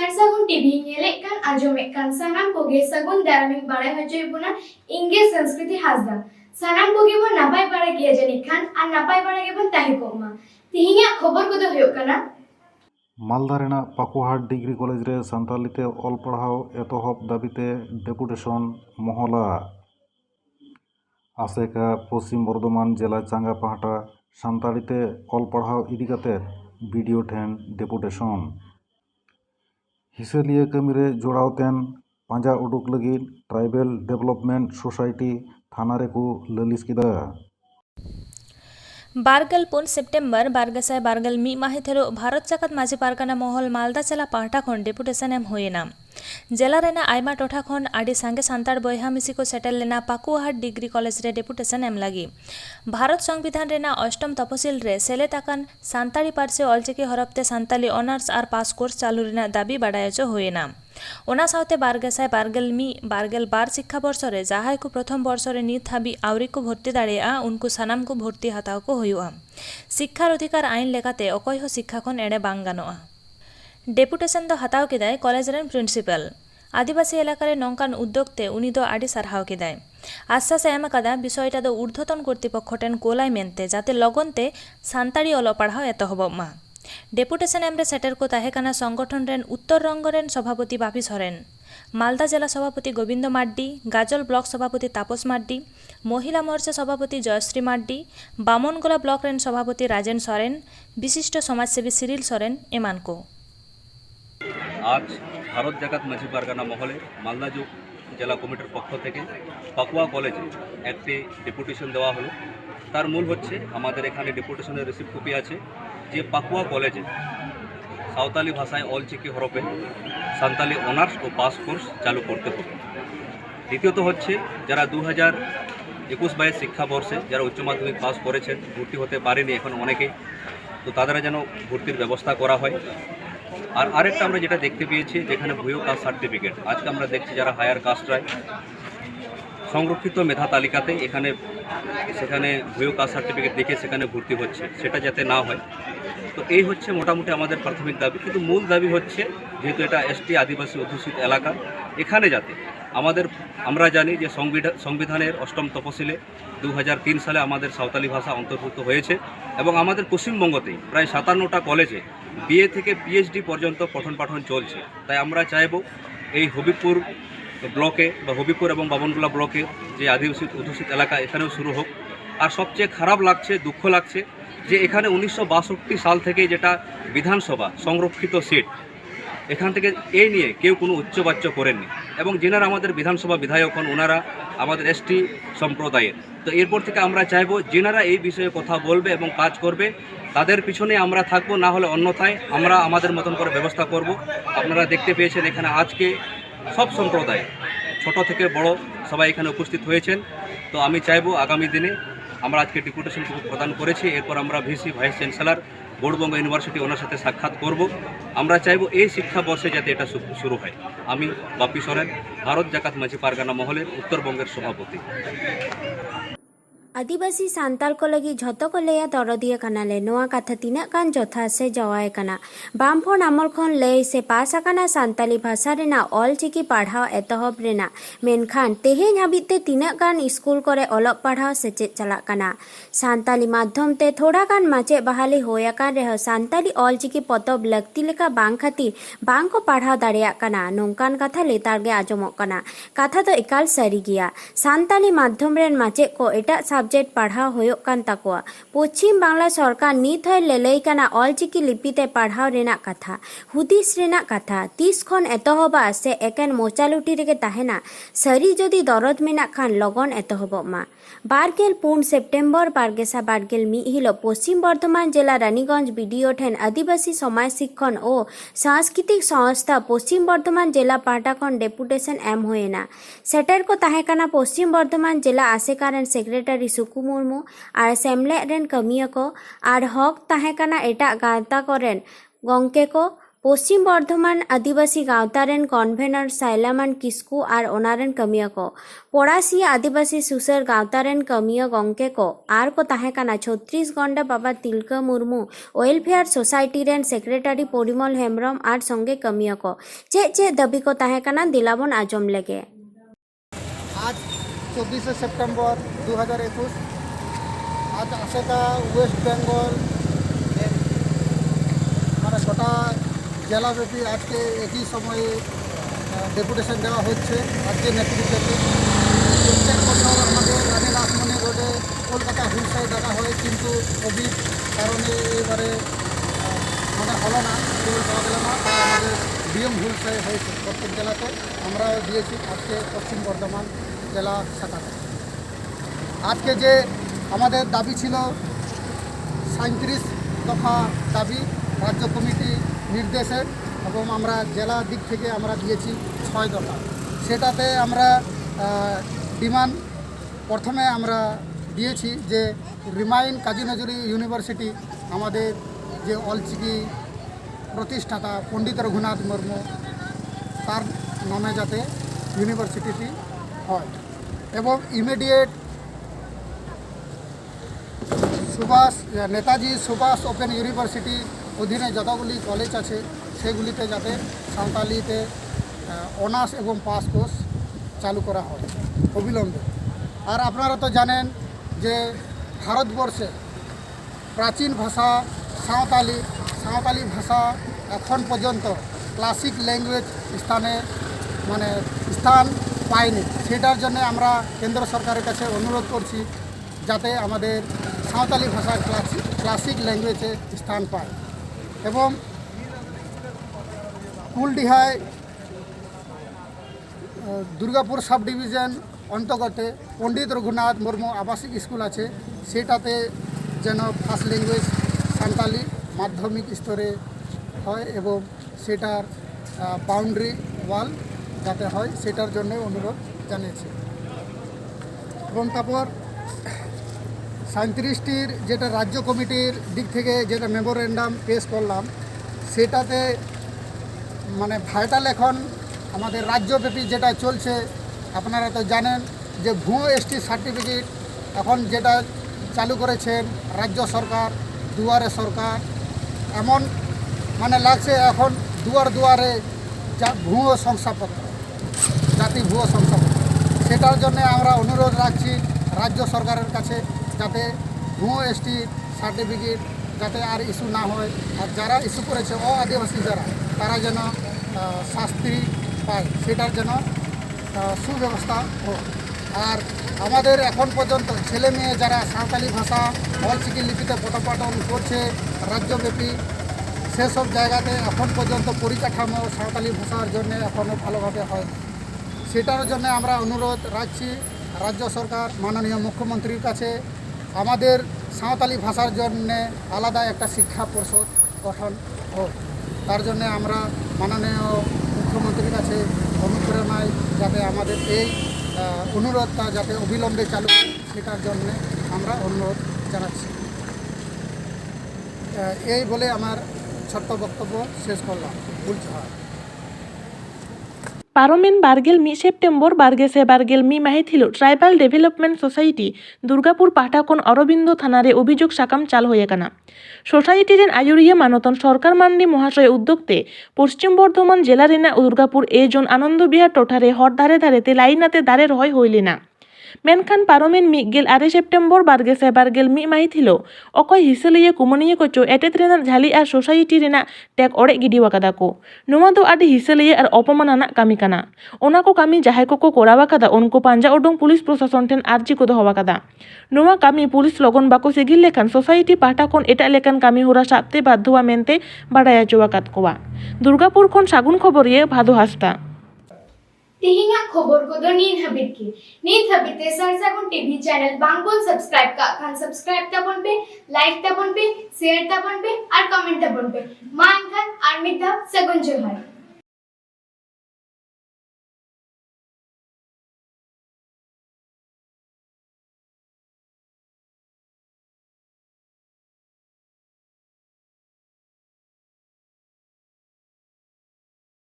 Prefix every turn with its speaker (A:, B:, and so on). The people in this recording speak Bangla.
A: ᱥᱟᱨᱥᱟᱜᱩᱱ ᱴᱤᱵᱷᱤ ᱧᱮᱞᱮᱫ ᱠᱟᱱ ᱟᱸᱡᱚᱢᱮᱫ ᱠᱟᱱ ᱥᱟᱱᱟᱢ ᱠᱚᱜᱮ ᱥᱟᱹᱜᱩᱱ ᱫᱟᱨᱟᱢᱤᱧ ᱵᱟᱲᱟᱭ ᱦᱚᱪᱚᱭᱮᱫ ᱵᱚᱱᱟ ᱤᱧᱜᱮ ᱥᱚᱝᱥᱠᱨᱤᱛᱤ ᱦᱟᱸᱥᱫᱟ। ᱥᱟᱱᱟᱢ ᱠᱚᱜᱮ ᱵᱚᱱ ᱱᱟᱯᱟᱭ ᱵᱟᱲᱟ ᱜᱮᱭᱟ ᱡᱟᱹᱱᱤᱡ ᱠᱷᱟᱱ ᱟᱨ ᱱᱟᱯᱟᱭ ᱵᱟᱲᱟ ᱜᱮᱵᱚᱱ ᱛᱟᱦᱮᱸ ᱠᱚᱜ ᱢᱟ। ᱛᱮᱦᱮᱧᱟᱜ ᱠᱷᱚᱵᱚᱨ ᱠᱚᱫᱚ ᱦᱩᱭᱩᱜ ᱠᱟᱱᱟ
B: मालदा रेना पाकुहाट डिग्री कॉलेज रे सान्तालीते ऑल पढ़ाओ एतोहब दाबीते डेपुटेशन महला आसेका पश्चिम बर्धमान जिला चांगा पाहटा सान्तालीते ऑल पढ़ाओ इदी काते वीडियो ठेन डेपुटेशन हिसालिया कमीरे जोड़ावतेन पांजा उडुक लगी ट्राइबल डेवलपमेंट सोसाइटी थाना रेकु ललिस किदा
C: बारगल 4 सेप्टेम्बर बारगसाय बारगल मी माहिथेरो भारत जाकात माझी पारगाना महल मालदा जिला पाहटा खन डेपुटेशन एम होयेना जिला रेना आयमा टोठा खन आडी सांगे सान्ताड़ बयहा मिसी को सेटल लेना पाकुहाट डिग्री कॉलेज रे डेपुटेशन एम लगी भारत संविधान रेना अष्टम तपसिल रे सेलेद आकान सान्ताड़ी पार्से ऑलचिकी हरफते सान्ताली ऑनर्स आर पास कोर्स चालू रेना दाबी बाडायचो होयेना ओना साउते बारगसाय बारगल मी बारगल बार शिक्षा वर्ष रे जहाय को प्रथम वर्ष रे नित हाबी आवरी को भर्ती दाड़ेया उनको सानाम को भर्ती हताव को हुआ शिक्षार अधिकार आईन लेकाते अकय हो शिक्षा खन एड़े बांग गानोआ डेपुटेशन दो हताव केदाय कॉलेज रेन प्रिंसिपल आदिवासी एलाकारे नौकान उद्योगते उनी दो आडी सारहाव केदाय आश्वास एम आकादा विषयटा दो ऊर्ध्वतन कर्तृपक्ष ठेन कोलाय मेनते जाते लगनते सान्ताड़ी अल पढ़ाओ एतहब मा डेपुटेशन एमरे सेटर को ताहेकाना संगठन रेन उत्तर रंग रेन सभापति बापी सरेन मालदा जिला सभापति गोविंद मार्डी गाजल ब्लक सभापति तापस मार्डी महिला मोर्चा सभापति जयश्री मार्डी बामनगोला ब्लक रेन सभापति राजेन सरेन विशिष्ट समाजसेवी सिरिल सरेन एमान को
D: आज भारत जाकात माझी पारगाना महले मालदा जिला कमिटिर पक्ष थेके पाकुआ कलेजे एकटी डेपुटेशन देवा हलो तार मूल होच्छे आमादेर एखाने डेपुटेशनेर रिसिप्ट कपि आछे जे पाकुआ कलेजे सावताली भाषाय अलचिकी हरफे सान्ताली अनार्स और पास कोर्स चालू करते होबे द्वितीयत होच्छे जारा 2021-22 शिक्षा बर्षे जारा उच्च माध्यमिक पास करेछेन भर्ती होते पारेनि एखन अनेकेई तो तादेरा जेन भर्तिर व्यवस्था करा हय और आरेकटा आमरा जेटा देखते पेয়েছি যেখানে ভুয়ো কাস্ট সার্টিফিকেট আজকে আমরা দেখছি যারা হায়ার কাস্টরাই সংরক্ষিত মেধা তালিকাতে এখানে সেখানে ভুয়ো কাস্ট সার্টিফিকেট দেখে সেখানে ভর্তি হচ্ছে সেটা যাতে না হয় তো এই হচ্ছে মোটামুটি আমাদের প্রাথমিক দাবি কিন্তু মূল দাবি হচ্ছে যেহেতু এটা এসটি আদিবাসী অধ্যুষিত এলাকা এখানে যাতে আমাদের আমরা জানি যে সংবিধানের অষ্টম তপশিলে 2003 সালে আমাদের সাঁওতালি ভাষা অন্তর্ভুক্ত হয়েছে এবং আমাদের পশ্চিমবঙ্গতেই প্রায় 57টা কলেজে বিএ থেকে পিএইচডি পর্যন্ত পঠন পাঠন চলছে তাই আমরা চাইব এই হবিবপুর ব্লকে বা হবিবপুর এবং বামনগোলা ব্লকে যে আদিবাসী অধ্যুষিত এলাকা এখানেও শুরু হোক আর সবচেয়ে খারাপ লাগছে দুঃখ লাগছে যে এখানে 1962 সাল থেকে যেটা বিধানসভা সংরক্ষিত সিট এখান থেকে এই নিয়ে কেউ কোনো উচ্চবাচ্য করেননি এবং যেনারা আমাদের বিধানসভা বিধায়ক হন ওনারা আমাদের এসটি সম্প্রদায়ের তো এরপর থেকে আমরা চাইব যেনারা এই বিষয়ে কথা বলবে এবং কাজ করবে তাদের পিছনে আমরা থাকবো না হলে অন্যথায় আমরা আমাদের মতন করে ব্যবস্থা করব আপনারা দেখতে পেয়েছেন এখানে আজকে সব সম্প্রদায় ছোট থেকে বড় সবাই এখানে উপস্থিত হয়েছেন তো আমি চাইব আগামী দিনে আমরা আজকে ডেপুটেশন প্রদান করেছি এরপর আমরা VC vice chancellor Gour Banga university ওনার সাথে সাক্ষাৎ করব আমরা চাইব এই শিক্ষা বর্ষে যাতে এটা শুরু হয় আমি বাপি সরেন ভারত জাকাত মাঝি পারগানা মহলের উত্তরবঙ্গের সভাপতি
E: आदिवासी सांताल को लगी झतो को लेया दरदिया कनाले नोआ कथा तीना कान जथा से जवाय कना बामफोन आमल खन ले से पास आकाना सांताली भाषा रेना ऑल चिकी पढ़ाओ एतहब रेना मेनखान तेहेन हाबिते तीना कान स्कूल करे अलग पढ़ाओ सेचे चला कना सांताली माध्यम ते थोड़ा कान माचे बहाली होया कान रह सांताली ऑल चिकी पतब लगती लेका बांग खातिर बांग को पढ़ाओ दाड़ेया कना नोंकान कथा लेतार गे आजमक कना कथा तो एकाल सरी गिया सांताली माध्यम रेन माचे को एटा सब्जेक्ट पढ़ाओ होयोग कान ताकोआ पश्चिम बांग्ला सरकार नित होय लेलई काना ऑलचिकी लिपिते पढ़ाओ रेना कथा हुदिस रेना कथा 30 खन एतहबा से एकेन मोचालुटी रेगे ताहेना सरी जदि दरद मेना खान लगन एतहब मा बारगेल 4 सेप्टेम्बर बारगेसा बारगेल मी हिलो पश्चिम बर्धमान जिला रानीगंज बीडीओ ठेन आदिवासी समाज शिक्षण और सांस्कृतिक संस्था पश्चिम बर्धमान जिला पाहटा खन डेपुटेशन एम होयना सेटर को ताहेकाना पश्चिम बर्धमान जिला आसेकारेन सेक्रेटारी सुकु मुर्मू और सेमलेट रेन कमिया को और हक ताहेकाना एटा गाता करेन गंके को পশ্চিম বর্ধমান আদিবাসী গাঁওতারেন কনভেনর সাইলামান কিস্কু আর ওনারেন কামিয়া को পড়াশি আদিবাসী সুসর গাঁওতারেন কামিয়া গংকে को আর को তাহে কানা 36 গন্ডা বাবা তিলকা মুর্মু ওয়েলফেয়ার সোসাইটি রেন সেক্রেটারি পরিমল হেমব্রম আর সঙ্গে কামিয়া को चे দাবি को তাহে কানা দিলাবন আজম লেগে।
F: आज 24 सेप्टेम्बर 2021 आज आशेका ওয়েস্ট বেঙ্গল মানে গোটা জেলাব্যাপী আজকে একই সময়ে ডেপুটেশন দেওয়া হচ্ছে রাজ্যের নেতৃত্বে। প্রত্যেক বছর আমাদের রানী রাসমণি রোডে কলকাতা হুলসায় দেখা হয়, কিন্তু কোভিড কারণে এবারে মানে হলো না, কেবল পাওয়া গেল না, তাই আমাদের ডিএম হুলসায় হয়েছে প্রত্যেক জেলাতে। আমরাও দিয়েছি আজকে পশ্চিম বর্ধমান জেলা শাখাতে। আজকে যে আমাদের দাবি ছিল 37 দফা দাবি রাজ্য কমিটি নির্দেশে, এবং আমরা জেলা দিক থেকে আমরা দিয়েছি 6 দফা। সেটাতে আমরা ডিমান্ড প্রথমে আমরা দিয়েছি যে রিমাইন কাজী নজরুল ইউনিভার্সিটি, আমাদের যে অলচিকি প্রতিষ্ঠাতা পণ্ডিত রঘুনাথ মুর্মু, তার নামে যাতে ইউনিভার্সিটিটি হয়, এবং immediate Netaji Subhash open university অধীনে যতগুলি কলেজ আছে সেগুলিতে যাতে সাঁওতালিতে অনার্স এবং পাস কোর্স চালু করা হয় অবিলম্বে। আর আপনারা তো জানেন যে ভারতবর্ষে প্রাচীন ভাষা সাঁওতালি ভাষা এখন পর্যন্ত ক্লাসিক ল্যাঙ্গুয়েজ স্থান পায়নি। সেটার জন্য আমরা কেন্দ্র সরকারের কাছে অনুরোধ করছি যাতে আমাদের সাঁওতালি ভাষা ক্লাসিক ল্যাঙ্গুয়েজে স্থান পায়। এবং কুলডিহায় দুর্গাপুর সাব ডিভিশন অন্তর্গত পণ্ডিত রঘুনাথ মুর্মু আবাসিক স্কুল আছে, সেটাতে যেন ফার্স্ট ল্যাঙ্গুয়েজ সাঁওতালি মাধ্যমিক স্তরে হয়, এবং সেটার বাউন্ডারি ওয়াল যাতে হয় সেটার জন্য অনুরোধ জানিয়েছে। এবং তারপর 37টির যেটা রাজ্য কমিটির দিক থেকে যেটা মেমোরেন্ডাম পেশ করলাম, সেটাতে মানে ভাইটাল এখন আমাদের রাজ্যব্যাপী যেটা চলছে, আপনারা তো জানেন যে ভুয়ো এসটি সার্টিফিকেট এখন যেটা চালু করেছেন রাজ্য সরকার, দুয়ারে সরকার, এমন মানে লাগছে এখন দুয়ারে ভুয়ো শংসাপত্র, জাতি ভুয়ো শংসাপত্র। সেটার জন্য আমরা অনুরোধ রাখছি রাজ্য সরকারের কাছে যাতে ভুয়ো এসটি সার্টিফিকেট যাতে আর ইস্যু না হয়, আর যারা ইস্যু করেছে আদিবাসী যারা, তারা যেন শাস্তি পায়, সেটার যেন সুব্যবস্থা হোক। আর আমাদের এখন পর্যন্ত ছেলে মেয়ে যারা সাঁওতালি ভাষা অলচিকি লিপিতে পঠোপাঠন করছে রাজ্যব্যাপী, সেসব জায়গাতে এখন পর্যন্ত পরিকাঠামো সাঁওতালি ভাষার জন্য এখনও ভালোভাবে হয়। সেটার জন্য আমরা অনুরোধ রাখছি রাজ্য সরকার মাননীয় মুখ্যমন্ত্রীর কাছে আমাদের সাঁওতালি ভাষার জন্যে আলাদা একটা শিক্ষা পর্ষদ গঠন হোক। তার জন্য আমরা মাননীয় মুখ্যমন্ত্রীর কাছে অনুপ্রেরণায় যাতে আমাদের এই অনুরোধটা যাতে অবিলম্বে চালু হয়, সেটার জন্য আমরা অনুরোধ জানাচ্ছি। এই বলে আমার ছোট্ট বক্তব্য শেষ করলাম। বলছি হয়
G: পারমেন বারগেল 1 সেপ্টেম্বর বারগেসে বারগেল মি মাহিथिलो ট্রাইবাল ডেভেলপমেন্ট সোसाइटी दुर्गापुर पाठाकोन अरबिंद थानारे अभियोग साकाम चाल होय काना सोसाइटी रेन आयुरिया मानतन सरकार मान्डी महाशय उद्योगते पश्चिम बर्धमान जिला रेना दुर्गापुर ए जोन आनंद विहार टोठारे हर धारे धारेते लाइनाते दारे रय होइलेना मेनखान पारमेन 2 सेप्टेम्बर बारगेसे बारगेल मी माहिथिलो अकय हिसेलिया कुमनिया कोचो एटेत रेना झाली आर सोसाइटी रेना टैग ओड़े गिडी वाकादा को नोवा दो आदि हिसेलिया आर अपमानना कामी काना ओना को कामी जाहाय को कोरावा कादा उनको पांजा ओडोंग पुलिस प्रशासन ठेन आर्जी को दोहवा कादा नोवा कामी पुलिस लगन बाको सिगिल लेखान सोसाइटी पाठाकोन एटा लेखान कामी होरा सापते बाध्यवा मेनते बाडाया चोवाकात कोवा दुर्गापुर खन सागुन खबरिये भादो हासता
A: ᱛᱮᱦᱮᱧᱟᱜ ᱠᱷᱚᱵᱚᱨ ᱠᱚᱫᱚ ᱱᱤᱛ ᱦᱟᱹᱵᱤᱡ ᱛᱮ ᱥᱟᱨᱥᱟᱜᱩᱱ ᱴᱤᱵᱷᱤ ᱪᱮᱱᱮᱞ ᱵᱟᱝᱵᱚᱱ ᱥᱟᱵᱥᱠᱨᱟᱭᱤᱵ ᱠᱟᱜ ᱠᱷᱟᱱ ᱥᱟᱵᱥᱠᱨᱟᱭᱤᱵ ᱛᱟᱵᱚᱱ ᱯᱮ, ᱞᱟᱭᱤᱠ ᱛᱟᱵᱚᱱ ᱯᱮ, শেয়ার ᱛᱟᱵᱚᱱ ᱯᱮ ᱟᱨ ᱠᱚᱢᱮᱱᱴ ᱛᱟᱵᱚᱱ ᱯᱮ। ᱢᱟ ᱮᱱᱠᱷᱟᱱ ᱟᱨ ᱢᱤᱫ ᱫᱷᱟᱣ ᱥᱟᱹᱜᱩᱱ ᱡᱚᱦᱟᱨ।